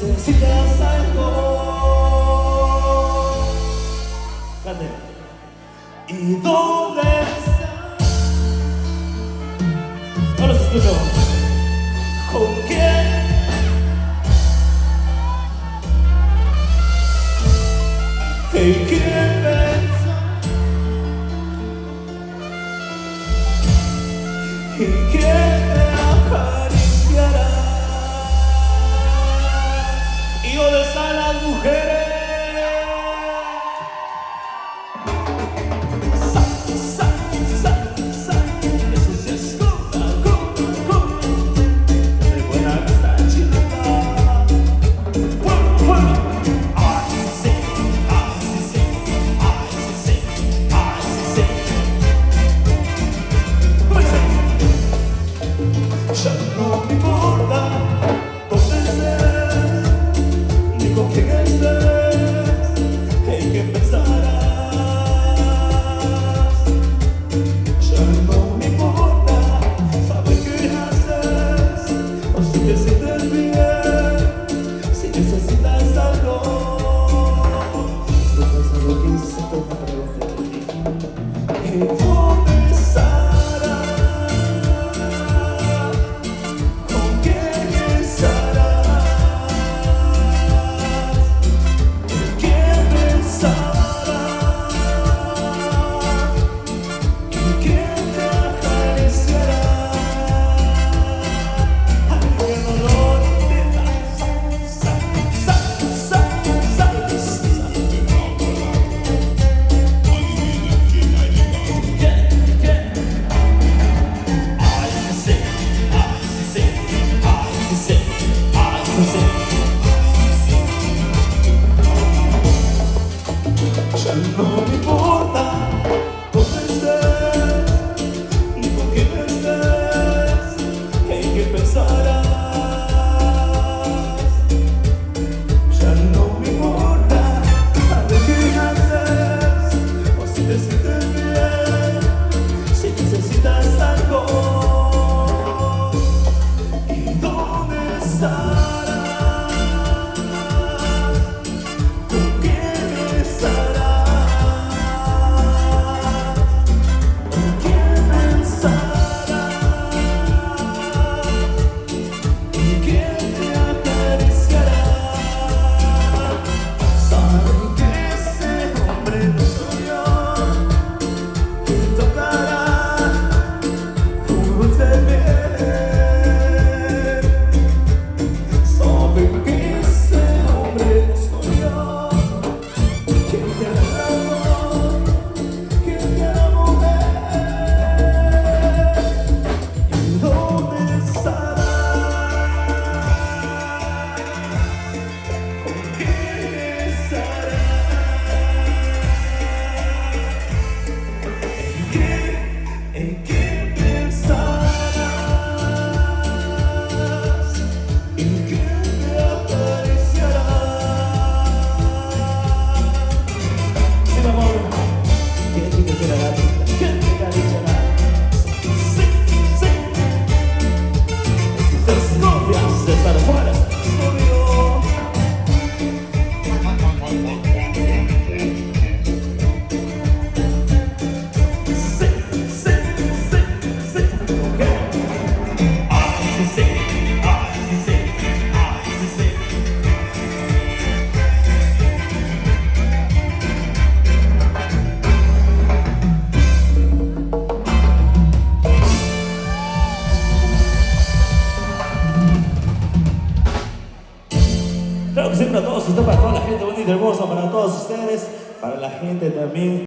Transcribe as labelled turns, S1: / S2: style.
S1: necesitas algo. Cante. ¿Y dónde estás? No los escucho. ¿Con quién? ¿Y quién piensa? ¿Y quién te acariciará? ¿Y dónde están las mujeres? Ya no me importa dónde estés, ni con quién estés, en qué pensarás. Ya no me importa saber qué haces, o si te sientes bien, si necesitas algo. Estoy pensando que hiciste una pregunta de ti. ¿Y dónde estás? Ya no me importa dónde estés, ni con quién estés, en qué pensarás. Ya no me importa saber qué haces, o si te sientes bien, si necesitas algo. ¿Y dónde estás? ¿En qué pensarás? ¿En qué te acariciará? Sí, mi amor. ¿Quién te querrá? ¿Quién te acariciará? Sí, sí. Estas copias de estar fuera. Claro que sí, para todos ustedes, para toda la gente bonita y hermosa, para todos ustedes, para la gente también.